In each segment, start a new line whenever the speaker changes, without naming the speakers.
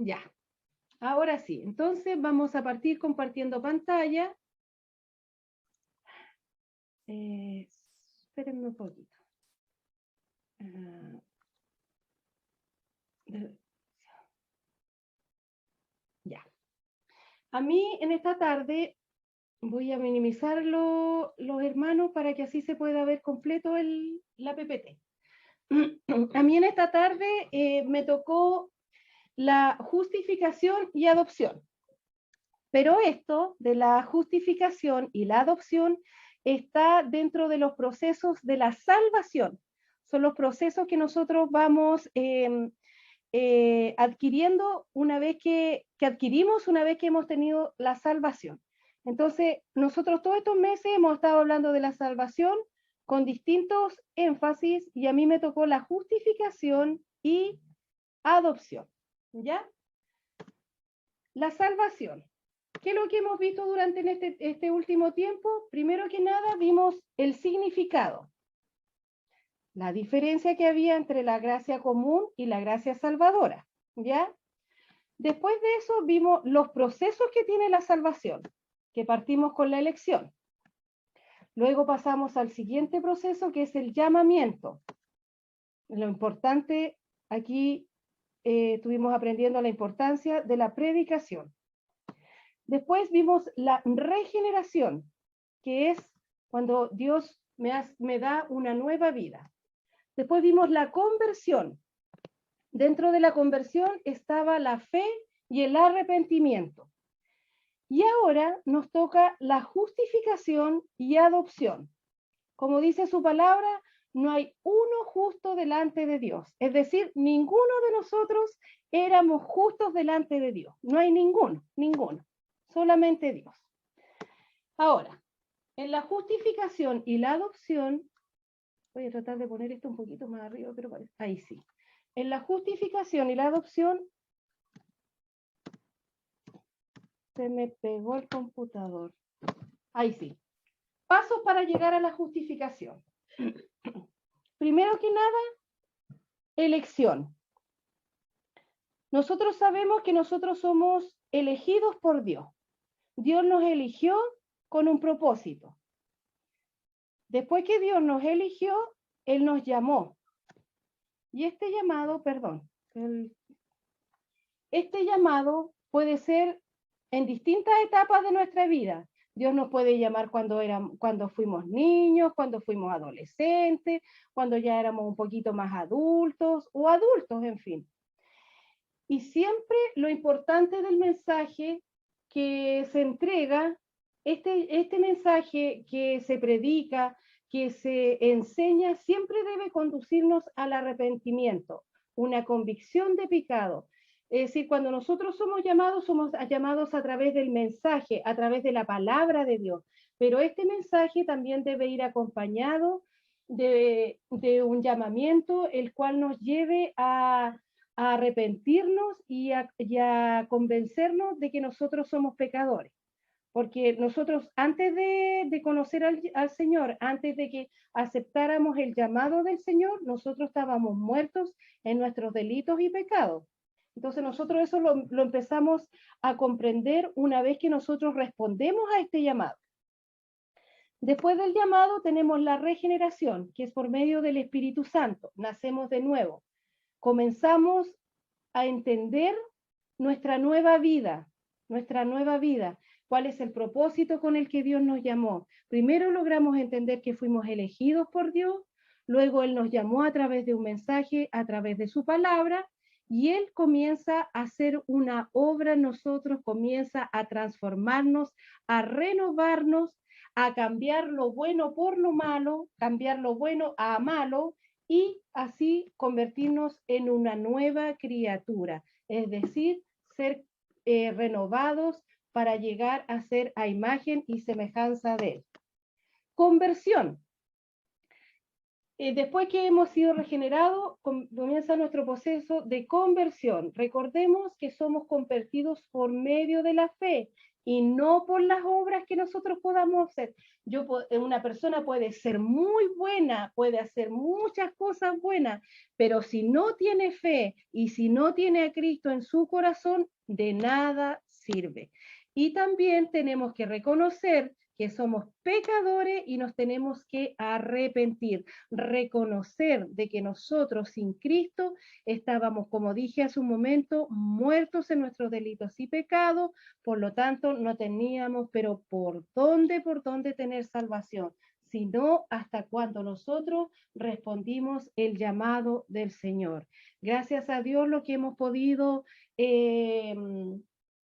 Ya, ahora sí. Entonces vamos a partir compartiendo pantalla. Espérenme un poquito. Ya. A mí en esta tarde voy a minimizar los hermanos para que así se pueda ver completo la PPT. A mí en esta tarde me tocó la justificación y adopción. Pero esto de la justificación y la adopción está dentro de los procesos de la salvación. Son los procesos que nosotros vamos adquiriendo una vez que adquirimos, una vez que hemos tenido la salvación. Entonces, nosotros todos estos meses hemos estado hablando de la salvación con distintos énfasis y a mí me tocó la justificación y adopción. ¿Ya? La salvación. ¿Qué es lo que hemos visto durante este último tiempo? Primero que nada, vimos el significado, la diferencia que había entre la gracia común y la gracia salvadora, ¿ya? Después de eso vimos los procesos que tiene la salvación, que partimos con la elección. Luego pasamos al siguiente proceso, que es el llamamiento. Lo importante, aquí estuvimos aprendiendo la importancia de la predicación. Después vimos la regeneración, que es cuando Dios me da una nueva vida. Después vimos la conversión. Dentro de la conversión estaba la fe y el arrepentimiento. Y ahora nos toca la justificación y adopción. Como dice su palabra, no hay uno justo delante de Dios. Es decir, ninguno de nosotros éramos justos delante de Dios. No hay ninguno. Solamente Dios. Ahora, en la justificación y la adopción, voy a tratar de poner esto un poquito más arriba, pero ahí sí. En la justificación y la adopción, se me pegó el computador. Ahí sí. Pasos para llegar a la justificación. Primero que nada, elección. Nosotros sabemos que nosotros somos elegidos por Dios. Dios nos eligió con un propósito. Después que Dios nos eligió, Él nos llamó. Y este llamado, este llamado puede ser en distintas etapas de nuestra vida. Dios nos puede llamar cuando fuimos niños, cuando fuimos adolescentes, cuando ya éramos un poquito más adultos o adultos, en fin. Y siempre lo importante del mensaje que se entrega, este mensaje que se predica, que se enseña, siempre debe conducirnos al arrepentimiento, una convicción de pecado. Es decir, cuando nosotros somos llamados a través del mensaje, a través de la palabra de Dios, pero este mensaje también debe ir acompañado de un llamamiento, el cual nos lleve a arrepentirnos y a convencernos de que nosotros somos pecadores. Porque nosotros, antes de conocer al Señor, antes de que aceptáramos el llamado del Señor, nosotros estábamos muertos en nuestros delitos y pecados. Entonces nosotros eso lo empezamos a comprender una vez que nosotros respondemos a este llamado. Después del llamado tenemos la regeneración, que es por medio del Espíritu Santo. Nacemos de nuevo. Comenzamos a entender nuestra nueva vida, cuál es el propósito con el que Dios nos llamó. Primero logramos entender que fuimos elegidos por Dios, luego Él nos llamó a través de un mensaje, a través de su palabra, y Él comienza a hacer una obra en nosotros, comienza a transformarnos, a renovarnos, a cambiar lo bueno por lo malo, cambiar lo bueno a malo, y así convertirnos en una nueva criatura, es decir, ser renovados para llegar a ser a imagen y semejanza de Él. Conversión. Después que hemos sido regenerados, comienza nuestro proceso de conversión. Recordemos que somos convertidos por medio de la fe y no por las obras que nosotros podamos hacer. Una persona puede ser muy buena, puede hacer muchas cosas buenas, pero si no tiene fe y si no tiene a Cristo en su corazón, de nada sirve. Y también tenemos que reconocer que somos pecadores y nos tenemos que arrepentir, reconocer de que nosotros sin Cristo estábamos, como dije hace un momento, muertos en nuestros delitos y pecados, por lo tanto no teníamos, pero por dónde tener salvación, sino hasta cuando nosotros respondimos el llamado del Señor. Gracias a Dios lo que hemos podido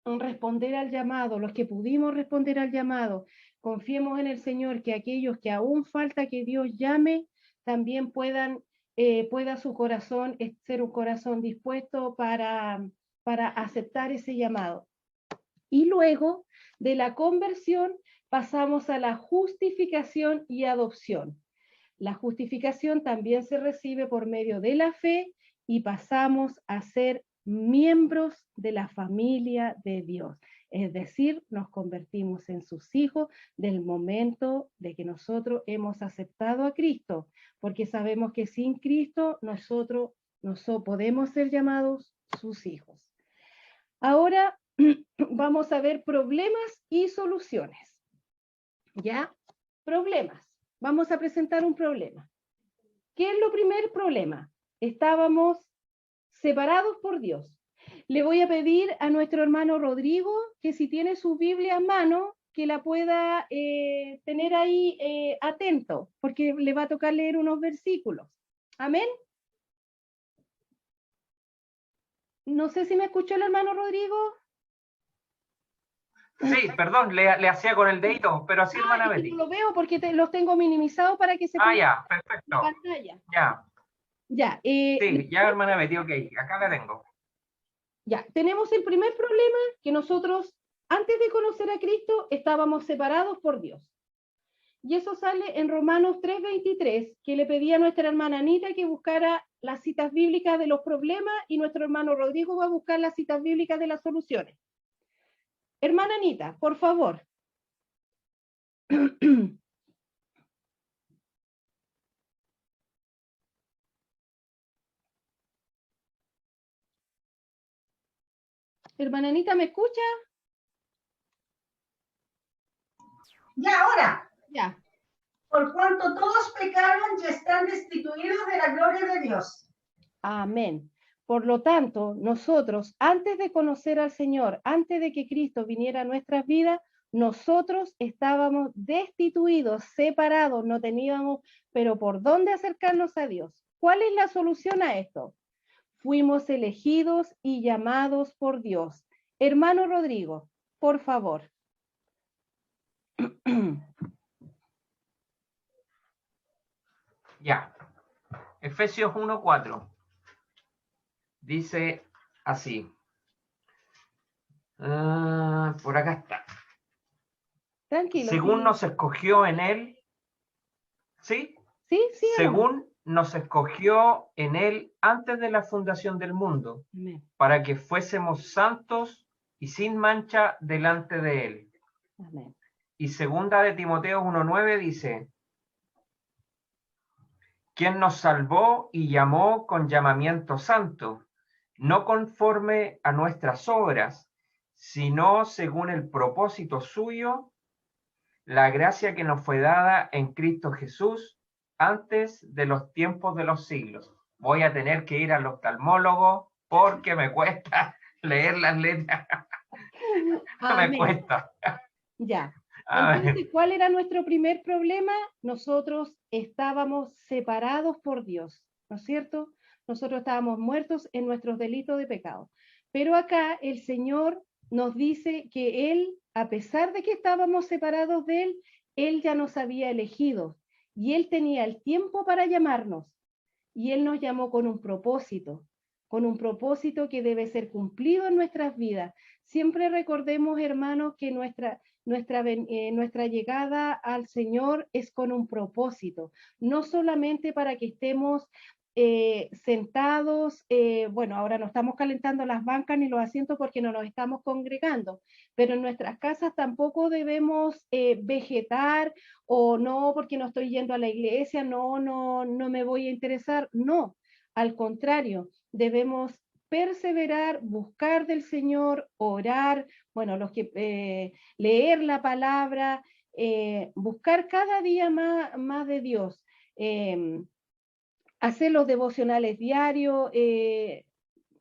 responder al llamado, los que pudimos responder al llamado, confiemos en el Señor, que aquellos que aún falta que Dios llame, también pueda su corazón ser un corazón dispuesto para aceptar ese llamado. Y luego de la conversión pasamos a la justificación y adopción. La justificación también se recibe por medio de la fe y pasamos a ser miembros de la familia de Dios. Es decir, nos convertimos en sus hijos del momento de que nosotros hemos aceptado a Cristo, porque sabemos que sin Cristo nosotros no podemos ser llamados sus hijos. Ahora vamos a ver problemas y soluciones. ¿Ya? Problemas. Vamos a presentar un problema. ¿Qué es lo primer problema? Estábamos separados por Dios. Le voy a pedir a nuestro hermano Rodrigo que si tiene su Biblia a mano, que la pueda tener ahí atento, porque le va a tocar leer unos versículos. Amén. No sé si me escuchó el hermano Rodrigo.
Sí, perdón, le hacía con el dedito, pero así, hermana Betty.
No lo veo porque los tengo minimizados para que se
pueda ya, perfecto.
La pantalla.
Ya.
Ya.
Sí, ya, hermana Betty, ok, acá la tengo.
Ya, tenemos el primer problema, que nosotros, antes de conocer a Cristo, estábamos separados por Dios. Y eso sale en Romanos 3:23, que le pedí a nuestra hermana Anita que buscara las citas bíblicas de los problemas y nuestro hermano Rodrigo va a buscar las citas bíblicas de las soluciones. Hermana Anita, por favor. Hermana Anita, ¿me escucha?
Ya, ahora.
Ya.
Por cuanto todos pecaron y están destituidos de la gloria de Dios.
Amén. Por lo tanto, nosotros, antes de conocer al Señor, antes de que Cristo viniera a nuestras vidas, nosotros estábamos destituidos, separados, no teníamos, pero ¿por dónde acercarnos a Dios? ¿Cuál es la solución a esto? Fuimos elegidos y llamados por Dios. Hermano Rodrigo, por favor.
Ya. Efesios 1:4. Dice así. Por acá está.
Tranquilo.
Según
sí.
nos escogió en él. ¿Sí?
Sí, sí.
Según nos escogió en él antes de la fundación del mundo,
Amén.
para que fuésemos santos y sin mancha delante de él.
Amén.
Y segunda de Timoteo 1:9 dice, quien nos salvó y llamó con llamamiento santo, no conforme a nuestras obras, sino según el propósito suyo, la gracia que nos fue dada en Cristo Jesús antes de los tiempos de los siglos. Voy a tener que ir al oftalmólogo porque me cuesta leer las letras. Me cuesta.
Ya. Entonces, ¿cuál era nuestro primer problema? Nosotros estábamos separados por Dios, ¿no es cierto? Nosotros estábamos muertos en nuestros delitos de pecado. Pero acá el Señor nos dice que Él, a pesar de que estábamos separados de Él, Él ya nos había elegido y Él tenía el tiempo para llamarnos. Y Él nos llamó con un propósito que debe ser cumplido en nuestras vidas. Siempre recordemos, hermanos, que nuestra llegada al Señor es con un propósito, no solamente para que estemos sentados, bueno, ahora no estamos calentando las bancas ni los asientos porque no nos estamos congregando, pero en nuestras casas tampoco debemos vegetar o no porque no estoy yendo a la iglesia, no me voy a interesar, no, al contrario, debemos perseverar, buscar del Señor, orar, bueno, leer la palabra, buscar cada día más de Dios. Hacer los devocionales diarios,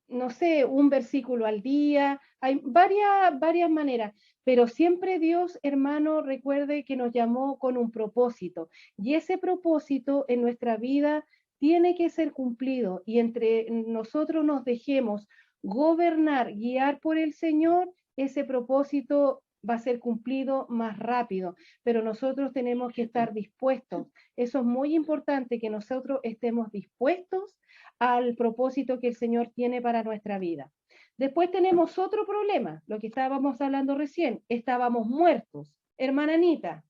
no sé, un versículo al día, hay varias maneras, pero siempre Dios, hermano, recuerde que nos llamó con un propósito, y ese propósito en nuestra vida tiene que ser cumplido, y entre nosotros nos dejemos gobernar, guiar por el Señor, ese propósito va a ser cumplido más rápido, pero nosotros tenemos que estar dispuestos. Eso es muy importante, que nosotros estemos dispuestos al propósito que el Señor tiene para nuestra vida. Después tenemos otro problema, lo que estábamos hablando recién, estábamos muertos. Hermana Anita.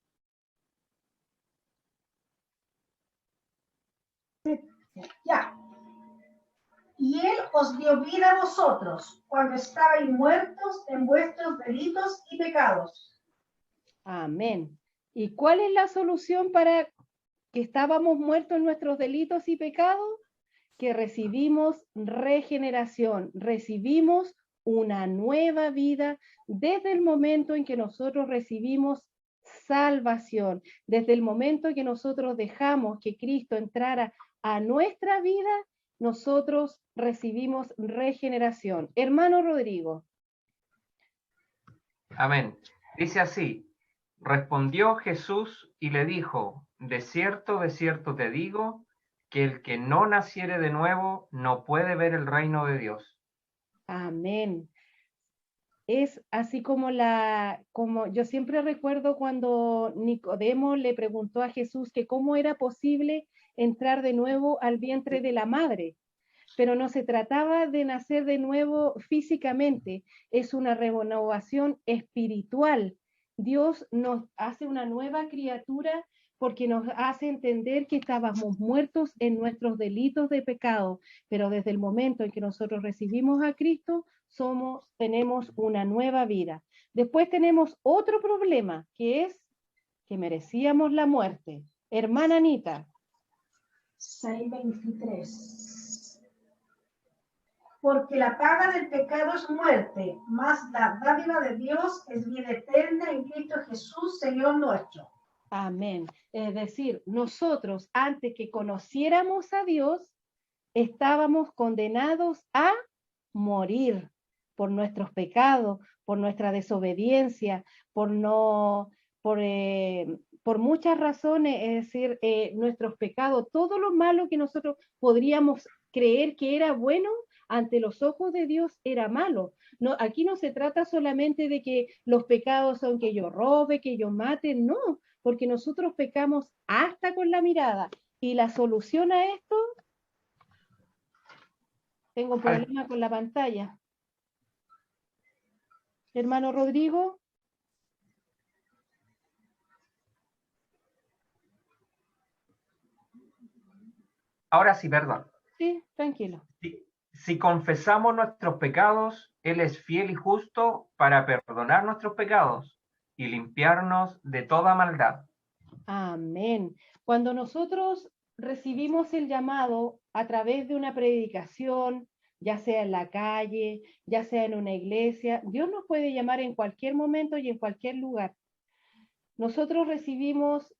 Ya. Y Él os dio vida a vosotros cuando estabais muertos en vuestros delitos y pecados.
Amén. ¿Y cuál es la solución para que estábamos muertos en nuestros delitos y pecados? Que recibimos regeneración, recibimos una nueva vida desde el momento en que nosotros recibimos salvación, desde el momento en que nosotros dejamos que Cristo entrara a nuestra vida, nosotros recibimos regeneración. Hermano Rodrigo.
Amén. Dice así, respondió Jesús y le dijo, de cierto te digo, que el que no naciere de nuevo no puede ver el reino de Dios.
Amén. Es así como como yo siempre recuerdo cuando Nicodemo le preguntó a Jesús que cómo era posible entrar de nuevo al vientre de la madre, pero no se trataba de nacer de nuevo físicamente, es una renovación espiritual. Dios nos hace una nueva criatura porque nos hace entender que estábamos muertos en nuestros delitos de pecado, pero desde el momento en que nosotros recibimos a Cristo, tenemos una nueva vida. Después tenemos otro problema, que es que merecíamos la muerte. Hermana Anita.
6:23. Porque la paga del pecado es muerte, mas la dádiva de Dios es vida eterna en Cristo Jesús, Señor nuestro.
Amén. Es decir, nosotros, antes que conociéramos a Dios, estábamos condenados a morir por nuestros pecados, por nuestra desobediencia, por muchas razones, es decir, nuestros pecados, todo lo malo que nosotros podríamos creer que era bueno, ante los ojos de Dios era malo. No, aquí no se trata solamente de que los pecados son que yo robe, que yo mate, no, porque nosotros pecamos hasta con la mirada. Y la solución a esto, tengo un problema con la pantalla. Hermano Rodrigo.
Ahora sí, perdón.
Sí, tranquilo.
Si confesamos nuestros pecados, Él es fiel y justo para perdonar nuestros pecados y limpiarnos de toda maldad.
Amén. Cuando nosotros recibimos el llamado a través de una predicación, ya sea en la calle, ya sea en una iglesia, Dios nos puede llamar en cualquier momento y en cualquier lugar. Nosotros recibimos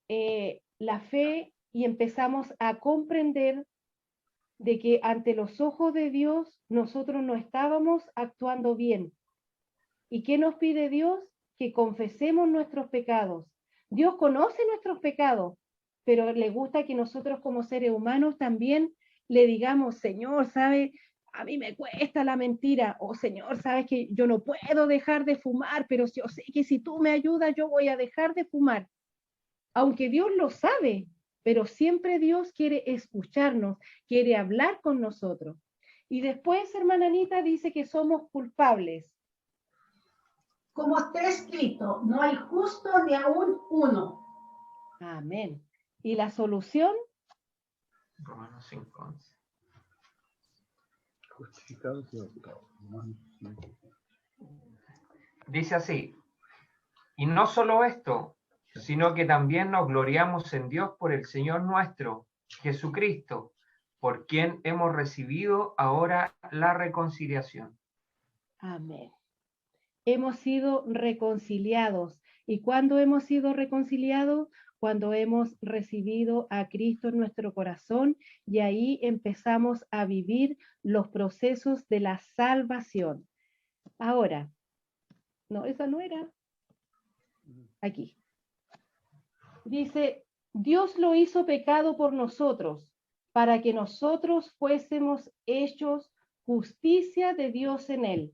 la fe y empezamos a comprender de que ante los ojos de Dios nosotros no estábamos actuando bien. ¿Y qué nos pide Dios? Que confesemos nuestros pecados. Dios conoce nuestros pecados, pero le gusta que nosotros como seres humanos también le digamos, Señor, ¿sabe? A mí me cuesta la mentira, o Señor, sabes que yo no puedo dejar de fumar, pero yo sé que si tú me ayudas, yo voy a dejar de fumar. Aunque Dios lo sabe, pero siempre Dios quiere escucharnos, quiere hablar con nosotros. Y después, hermana Anita, dice que somos culpables.
Como está escrito, no hay justo ni aún uno.
Amén. ¿Y la solución?
Romanos 5:11.
Justificados y adoptados. Romanos 5.
Dice así, y no solo esto, sino que también nos gloriamos en Dios por el Señor nuestro, Jesucristo, por quien hemos recibido ahora la reconciliación.
Amén. Hemos sido reconciliados. ¿Y cuándo hemos sido reconciliados? Cuando hemos recibido a Cristo en nuestro corazón y ahí empezamos a vivir los procesos de la salvación. Ahora, no, esa no era. Aquí. Dice, Dios lo hizo pecado por nosotros, para que nosotros fuésemos hechos justicia de Dios en él.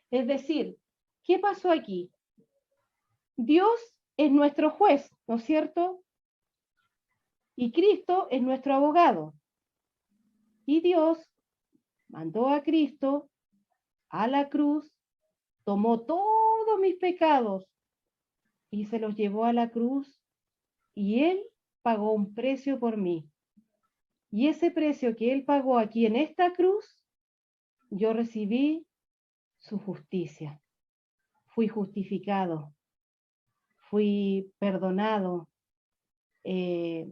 Es decir, ¿qué pasó aquí? Dios es nuestro juez, ¿no es cierto? Y Cristo es nuestro abogado. Y Dios mandó a Cristo a la cruz, tomó todos mis pecados y se los llevó a la cruz y Él pagó un precio por mí. Y ese precio que Él pagó aquí en esta cruz, yo recibí su justicia. Fui justificado, fui perdonado. Y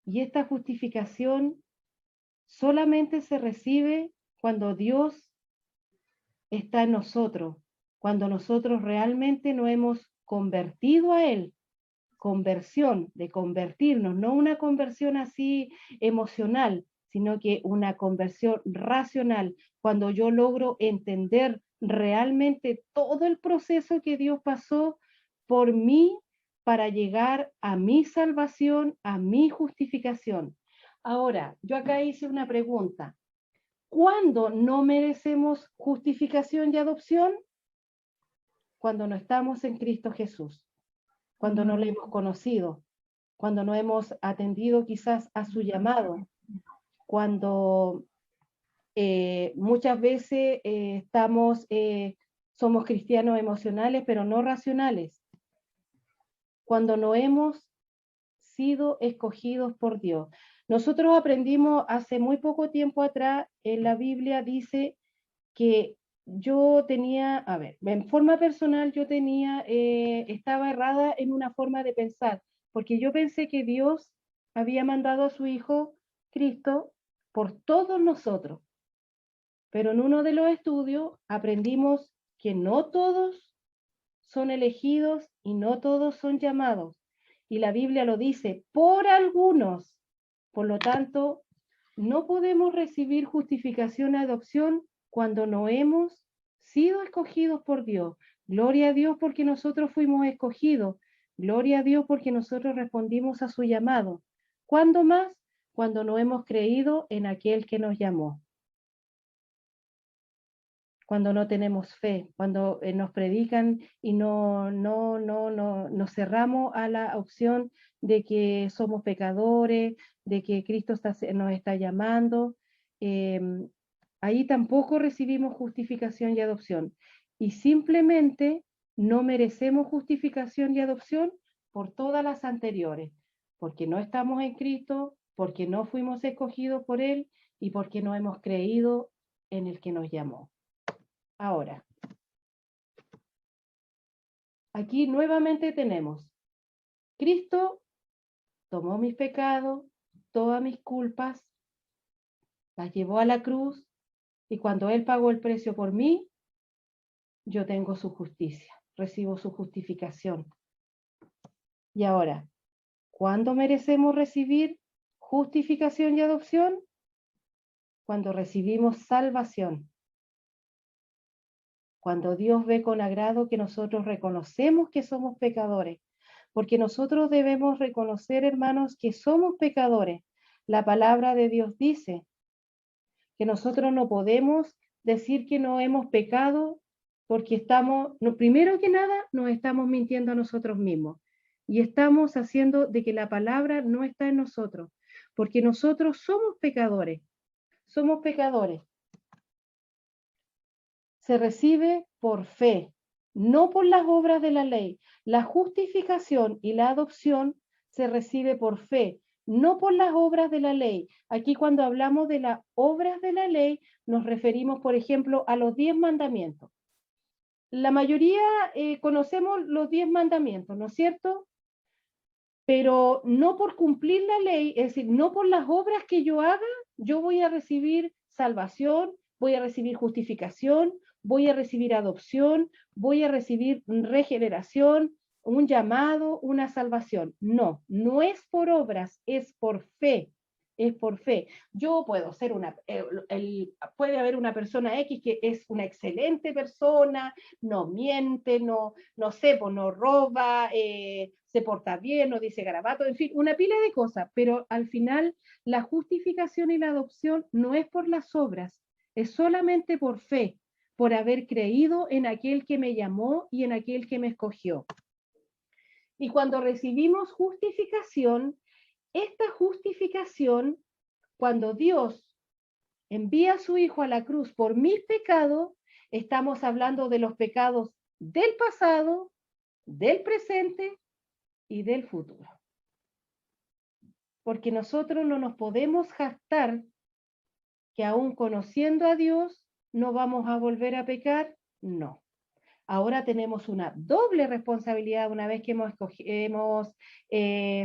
esta justificación solamente se recibe cuando Dios está en nosotros, cuando nosotros realmente nos hemos convertido a Él. Conversión, de convertirnos, no una conversión así emocional, sino que una conversión racional, cuando yo logro entender realmente todo el proceso que Dios pasó por mí para llegar a mi salvación, a mi justificación. Ahora, yo acá hice una pregunta. ¿Cuándo no merecemos justificación y adopción? Cuando no estamos en Cristo Jesús, cuando no le hemos conocido, cuando no hemos atendido quizás a su llamado, cuando muchas veces somos cristianos emocionales, pero no racionales, cuando no hemos sido escogidos por Dios. Nosotros aprendimos hace muy poco tiempo atrás, en la Biblia dice que yo tenía, a ver, en forma personal yo tenía, estaba errada en una forma de pensar, porque yo pensé que Dios había mandado a su Hijo Cristo por todos nosotros. Pero en uno de los estudios aprendimos que no todos son elegidos y no todos son llamados. Y la Biblia lo dice, por algunos. Por lo tanto, no podemos recibir justificación y adopción cuando no hemos sido escogidos por Dios. Gloria a Dios porque nosotros fuimos escogidos. Gloria a Dios porque nosotros respondimos a su llamado. ¿Cuándo más? Cuando no hemos creído en aquel que nos llamó. Cuando no tenemos fe, cuando nos predican y nos cerramos a la opción de que somos pecadores, de que Cristo nos está llamando, ahí tampoco recibimos justificación y adopción. Y simplemente no merecemos justificación y adopción por todas las anteriores, porque no estamos en Cristo, porque no fuimos escogidos por Él y porque no hemos creído en el que nos llamó. Ahora, aquí nuevamente tenemos, Cristo tomó mis pecados, todas mis culpas, las llevó a la cruz y cuando Él pagó el precio por mí, yo tengo su justicia, recibo su justificación. Y ahora, ¿cuándo merecemos recibir justificación y adopción? Cuando recibimos salvación. Cuando Dios ve con agrado que nosotros reconocemos que somos pecadores, porque nosotros debemos reconocer, hermanos, que somos pecadores. La palabra de Dios dice que nosotros no podemos decir que no hemos pecado porque primero que nada, nos estamos mintiendo a nosotros mismos y estamos haciendo de que la palabra no está en nosotros, porque nosotros somos pecadores. Somos pecadores. Se recibe por fe, no por las obras de la ley. La justificación y la adopción se recibe por fe, no por las obras de la ley. Aquí cuando hablamos de las obras de la ley, nos referimos, por ejemplo, a los 10 mandamientos. La mayoría conocemos los 10 mandamientos, ¿no es cierto? Pero no por cumplir la ley, es decir, no por las obras que yo haga, yo voy a recibir salvación, voy a recibir justificación, voy a recibir adopción, voy a recibir regeneración, un llamado, una salvación. No, no es por obras, es por fe. Es por fe. Yo puedo ser puede haber una persona X que es una excelente persona, no miente, no sé, pues no roba, se porta bien, no dice garabato, en fin, una pila de cosas, pero al final la justificación y la adopción no es por las obras, es solamente por fe, por haber creído en aquel que me llamó y en aquel que me escogió. Y cuando recibimos justificación, esta justificación, cuando Dios envía a su Hijo a la cruz por mis pecados, estamos hablando de los pecados del pasado, del presente y del futuro. Porque nosotros no nos podemos jactar que aún conociendo a Dios no vamos a volver a pecar, no. Ahora tenemos una doble responsabilidad una vez que hemos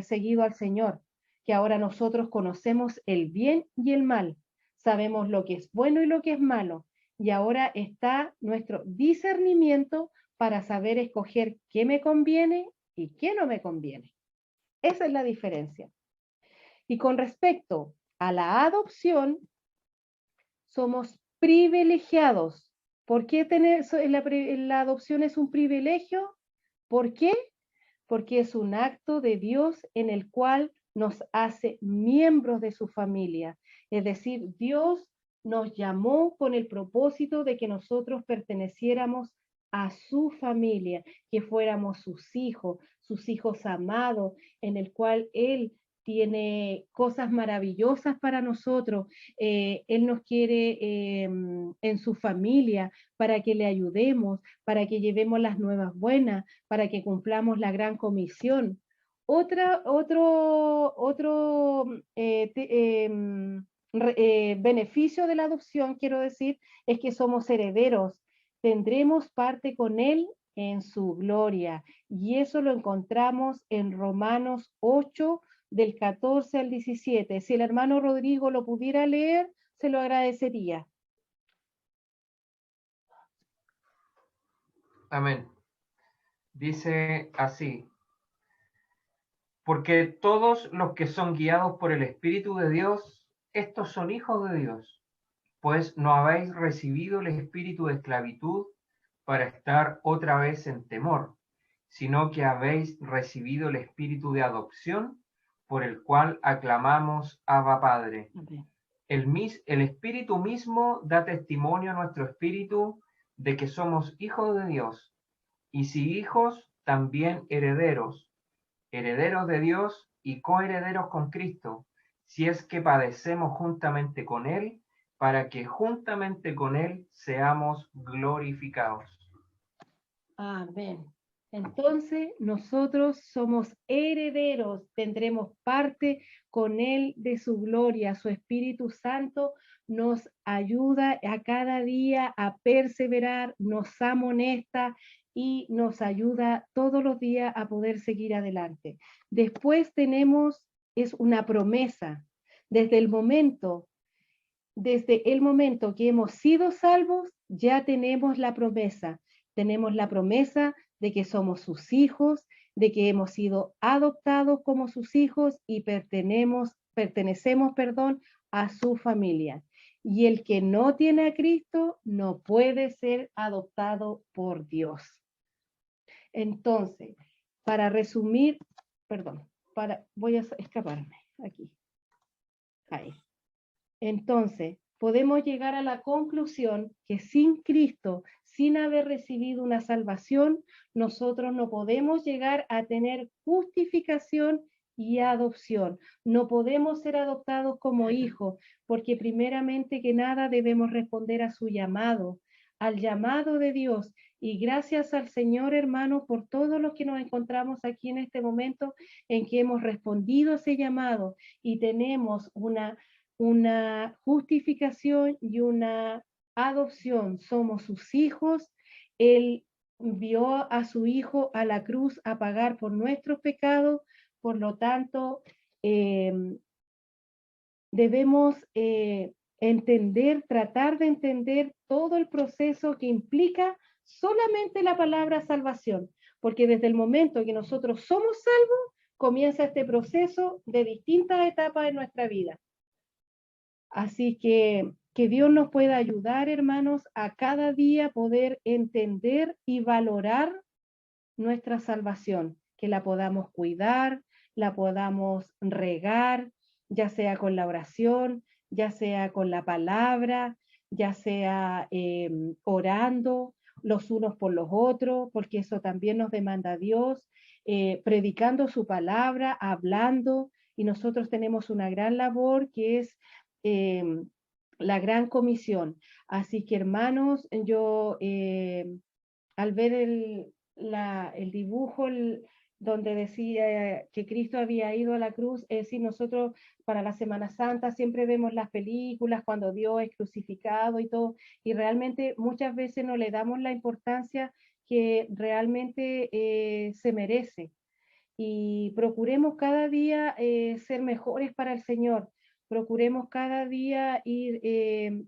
seguido al Señor, que ahora nosotros conocemos el bien y el mal, sabemos lo que es bueno y lo que es malo, y ahora está nuestro discernimiento para saber escoger qué me conviene y qué no me conviene. Esa es la diferencia. Y con respecto a la adopción, somos privilegiados. ¿Por qué la adopción es un privilegio? ¿Por qué? Porque es un acto de Dios en el cual nos hace miembros de su familia. Es decir, Dios nos llamó con el propósito de que nosotros perteneciéramos a su familia, que fuéramos sus hijos amados, en el cual Él tiene cosas maravillosas para nosotros. Él nos quiere en su familia para que le ayudemos, para que llevemos las nuevas buenas, para que cumplamos la gran comisión. Otro beneficio de la adopción, quiero decir, es que somos herederos. Tendremos parte con Él en su gloria. Y eso lo encontramos en Romanos 8, del 14 al 17. Si el hermano Rodrigo lo pudiera leer, se lo agradecería.
Amén. Dice así: porque todos los que son guiados por el Espíritu de Dios, estos son hijos de Dios, pues no habéis recibido el espíritu de esclavitud para estar otra vez en temor, sino que habéis recibido el espíritu de adopción, por el cual aclamamos Abba Padre. El Espíritu mismo da testimonio a nuestro espíritu de que somos hijos de Dios, y si hijos, también herederos, herederos de Dios y coherederos con Cristo, si es que padecemos juntamente con Él, para que juntamente con Él seamos glorificados.
Amén. Entonces, nosotros somos herederos, tendremos parte con Él de su gloria. Su Espíritu Santo nos ayuda a cada día a perseverar, nos amonesta y nos ayuda todos los días a poder seguir adelante. Después es una promesa. Desde el momento que hemos sido salvos, ya tenemos la promesa. Tenemos la promesa de que somos sus hijos, de que hemos sido adoptados como sus hijos y pertenecemos, a su familia. Y el que no tiene a Cristo no puede ser adoptado por Dios. Entonces, para resumir, voy a escaparme aquí. Ahí. Entonces, podemos llegar a la conclusión que sin Cristo, sin haber recibido una salvación, nosotros no podemos llegar a tener justificación y adopción. No podemos ser adoptados como hijos, porque primeramente que nada debemos responder a su llamado, al llamado de Dios. Y gracias al Señor, hermano, por todos los que nos encontramos aquí en este momento en que hemos respondido a ese llamado y tenemos una justificación y una adopción. Somos sus hijos. Él envió a su hijo a la cruz a pagar por nuestros pecados. Por lo tanto, debemos entender, tratar de entender todo el proceso que implica solamente la palabra salvación, porque desde el momento que nosotros somos salvos, comienza este proceso de distintas etapas de nuestra vida. Así que Dios nos pueda ayudar, hermanos, a cada día poder entender y valorar nuestra salvación, que la podamos cuidar, la podamos regar, ya sea con la oración, ya sea con la palabra, ya sea orando los unos por los otros, porque eso también nos demanda Dios, predicando su palabra, hablando, y nosotros tenemos una gran labor que es la gran comisión. Así que, hermanos, yo al ver el dibujo donde decía que Cristo había ido a la cruz, es decir, nosotros para la Semana Santa siempre vemos las películas cuando Dios es crucificado y todo, y realmente muchas veces no le damos la importancia que realmente se merece. Y procuremos cada día ser mejores para el Señor. Procuremos cada día ir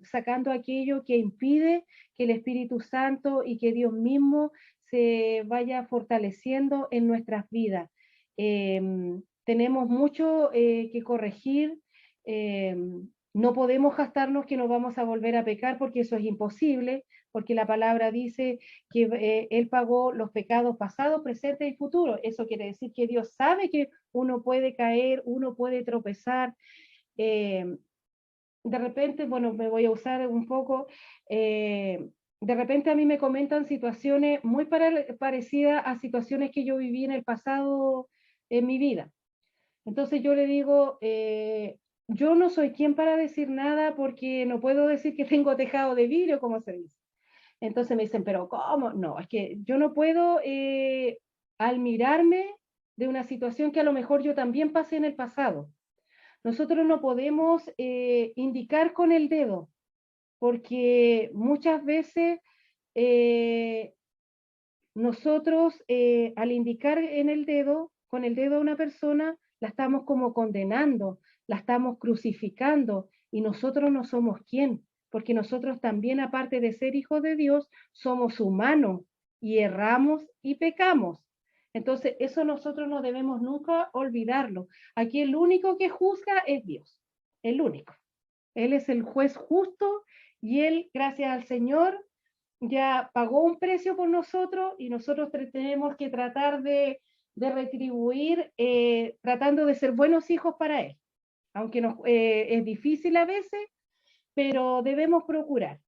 sacando aquello que impide que el Espíritu Santo y que Dios mismo se vaya fortaleciendo en nuestras vidas. Tenemos mucho que corregir. No podemos gastarnos que nos vamos a volver a pecar porque eso es imposible, porque la palabra dice que Él pagó los pecados pasados, presentes y futuros. Eso quiere decir que Dios sabe que uno puede caer, uno puede tropezar. De repente, bueno, me voy a usar un poco, de repente a mí me comentan situaciones muy parecidas a situaciones que yo viví en el pasado en mi vida. Entonces yo le digo, yo no soy quien para decir nada porque no puedo decir que tengo tejado de vidrio, como se dice. Entonces me dicen, pero ¿cómo? No, es que yo no puedo al mirarme de una situación que a lo mejor yo también pasé en el pasado. Nosotros no podemos indicar con el dedo, porque muchas veces nosotros al indicar con el dedo a una persona, la estamos como condenando, la estamos crucificando, y nosotros no somos quién, porque nosotros también, aparte de ser hijos de Dios, somos humanos y erramos y pecamos. Entonces, eso nosotros no debemos nunca olvidarlo. Aquí el único que juzga es Dios, el único. Él es el juez justo y Él, gracias al Señor, ya pagó un precio por nosotros y nosotros tenemos que tratar de retribuir tratando de ser buenos hijos para Él. Aunque es difícil a veces, pero debemos procurar.